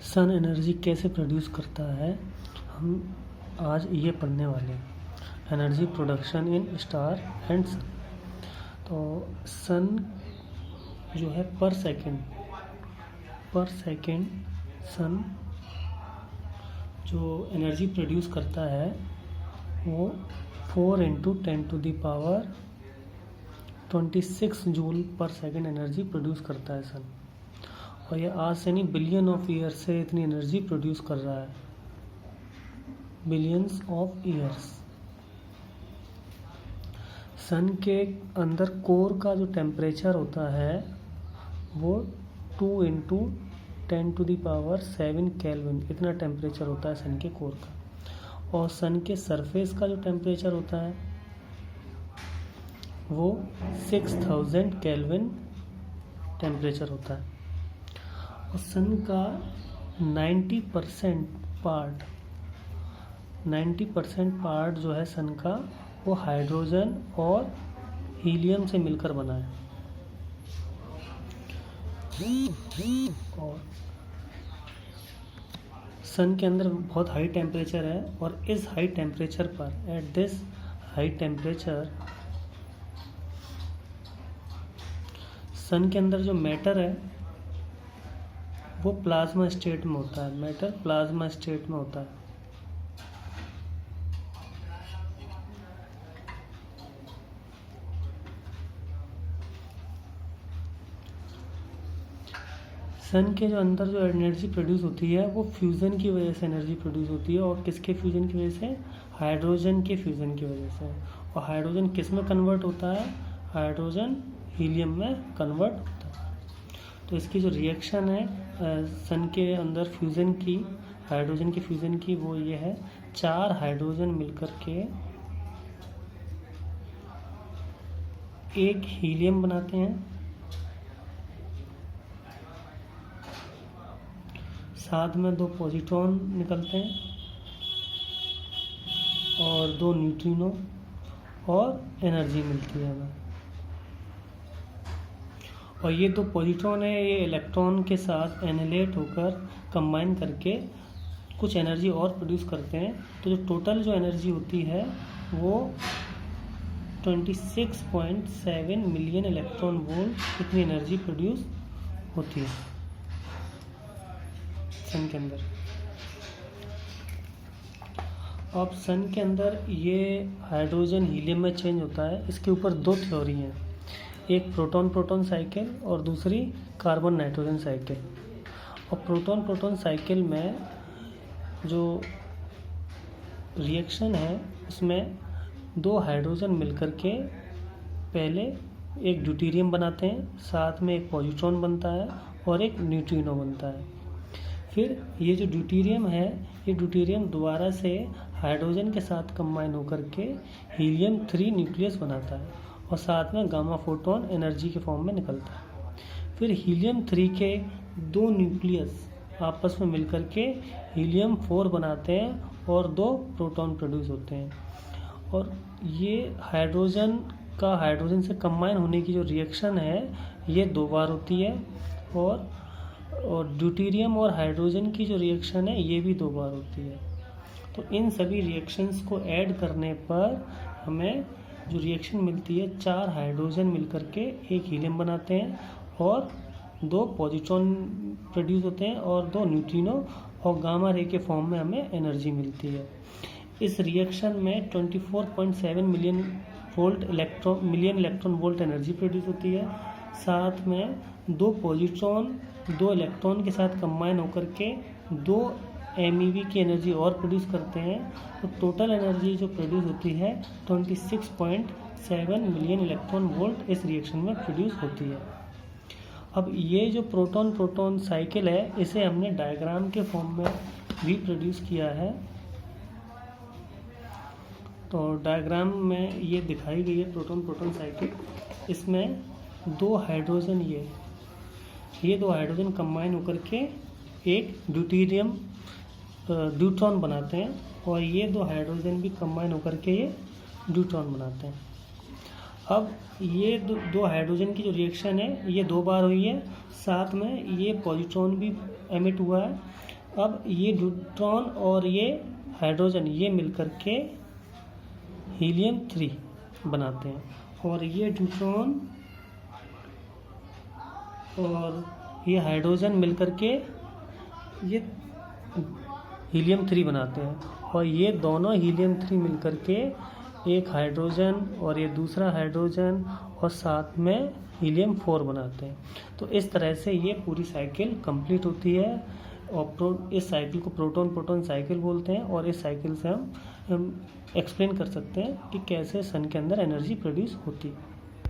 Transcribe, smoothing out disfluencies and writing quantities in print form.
Sun energy कैसे produce करता है, हम आज ये पढ़ने वाले हैं। Energy production in star and sun. तो सन जो है पर सेकेंड सन जो एनर्जी प्रोड्यूस करता है वो 4 × 10⁻26 जूल पर सेकेंड एनर्जी प्रोड्यूस करता है सन। और ये आज से नहीं, बिलियन ऑफ ईयर से इतनी एनर्जी प्रोड्यूस कर रहा है, बिलियंस ऑफ ईयर्स। सन के अंदर कोर का जो टेम्परेचर होता है वो 2 × 10⁻7 केल्विन, इतना टेम्परेचर होता है सन के कोर का। और सन के सरफेस का जो टेम्परेचर होता है वो 6000 केल्विन टेम्परेचर होता है। और सन का 90% पार्ट जो है सन का वो हाइड्रोजन और हीलियम से मिलकर बना है। और सन के अंदर बहुत हाई टेम्परेचर है, और इस हाई टेम्परेचर पर, एट दिस हाई टेम्परेचर, सन के अंदर जो मैटर है वो प्लाज्मा स्टेट में होता है। मैटर प्लाज्मा स्टेट में होता है। सन के जो अंदर जो एनर्जी प्रोड्यूस होती है वो फ्यूज़न की वजह से एनर्जी प्रोड्यूस होती है। और किसके फ्यूज़न की वजह से? हाइड्रोजन के फ्यूज़न की वजह से। और हाइड्रोजन किस में कन्वर्ट होता है? हाइड्रोजन हीलियम में कन्वर्ट होता है। तो इसकी जो रिएक्शन है सन के अंदर फ्यूज़न की, हाइड्रोजन के फ्यूज़न की, वो ये है, 4 हाइड्रोजन मिलकर के एक हीलियम बनाते हैं, साथ में 2 पॉजिट्रॉन निकलते हैं और 2 न्यूट्रिनो, और एनर्जी मिलती है हमें। और ये 2 पॉजिट्रॉन है, ये इलेक्ट्रॉन के साथ एनिलेट होकर कंबाइन करके कुछ एनर्जी और प्रोड्यूस करते हैं। तो जो टोटल जो एनर्जी होती है वो 26.7 मिलियन इलेक्ट्रॉन वोल्ट, इतनी एनर्जी प्रोड्यूस होती है सन के अंदर। अब सन के अंदर ये हाइड्रोजन हीलियम में चेंज होता है। इसके ऊपर 2 थ्योरी हैं, एक प्रोटॉन प्रोटॉन साइकिल और दूसरी कार्बन नाइट्रोजन साइकिल। और प्रोटॉन प्रोटॉन साइकिल में जो रिएक्शन है उसमें 2 हाइड्रोजन मिलकर के पहले एक ड्यूटेरियम बनाते हैं, साथ में एक पॉजिट्रॉन बनता है और एक न्यूट्रिनो बनता है। फिर ये जो ड्यूटेरियम है, ये ड्यूटेरियम दोबारा से हाइड्रोजन के साथ कंबाइन होकर के हीलियम 3 न्यूक्लियस बनाता है, और साथ में गामा फोटोन एनर्जी के फॉर्म में निकलता है। फिर हीलियम 3 के 2 न्यूक्लियस आपस में मिलकर के हीलियम 4 बनाते हैं और 2 प्रोटॉन प्रोड्यूस होते हैं। और ये हाइड्रोजन से कंबाइन होने की जो रिएक्शन है ये 2 बार होती है, और ड्यूटेरियम और हाइड्रोजन की जो रिएक्शन है ये भी 2 बार होती है। तो इन सभी रिएक्शंस को ऐड करने पर हमें जो रिएक्शन मिलती है, 4 हाइड्रोजन मिलकर के एक हीलियम बनाते हैं और 2 पॉजिट्रॉन प्रोड्यूस होते हैं और 2 न्यूट्रिनो, और गामा रे के फॉर्म में हमें एनर्जी मिलती है। इस रिएक्शन में 24.7 million electron volt energy produce होती है। साथ में 2 पॉजिट्रॉन 2 इलेक्ट्रॉन के साथ कंबाइन होकर के 2 MeV की एनर्जी और प्रोड्यूस करते हैं। तो टोटल एनर्जी जो प्रोड्यूस होती है 26.7 मिलियन इलेक्ट्रॉन वोल्ट इस रिएक्शन में प्रोड्यूस होती है। अब ये जो प्रोटॉन प्रोटॉन साइकिल है इसे हमने डायग्राम के फॉर्म में भी प्रोड्यूस किया है। तो डायग्राम में ये दिखाई गई है प्रोटॉन प्रोटॉन साइकिल। इसमें 2 हाइड्रोजन, ये 2 हाइड्रोजन कंबाइन होकर के एक ड्यूट्रॉन बनाते हैं, और ये 2 हाइड्रोजन भी कंबाइन होकर के ये ड्यूट्रॉन बनाते हैं। अब ये दो हाइड्रोजन की जो रिएक्शन है ये 2 बार हुई है, साथ में ये पॉजिट्रॉन भी एमिट हुआ है। अब ये न्यूट्रॉन और ये हाइड्रोजन ये मिलकर के हीलियम 3 बनाते हैं, और ये न्यूट्रॉन और ये हाइड्रोजन मिलकर के ये हीलियम 3 बनाते हैं, और ये दोनों हीलियम 3 मिलकर के एक हाइड्रोजन और ये दूसरा हाइड्रोजन और साथ में हीलियम 4 बनाते हैं। तो इस तरह से ये पूरी साइकिल कंप्लीट होती है, और इस साइकिल को प्रोटॉन प्रोटॉन साइकिल बोलते हैं। और इस साइकिल से हम एक्सप्लेन कर सकते हैं कि कैसे सन के अंदर एनर्जी प्रोड्यूस होती है।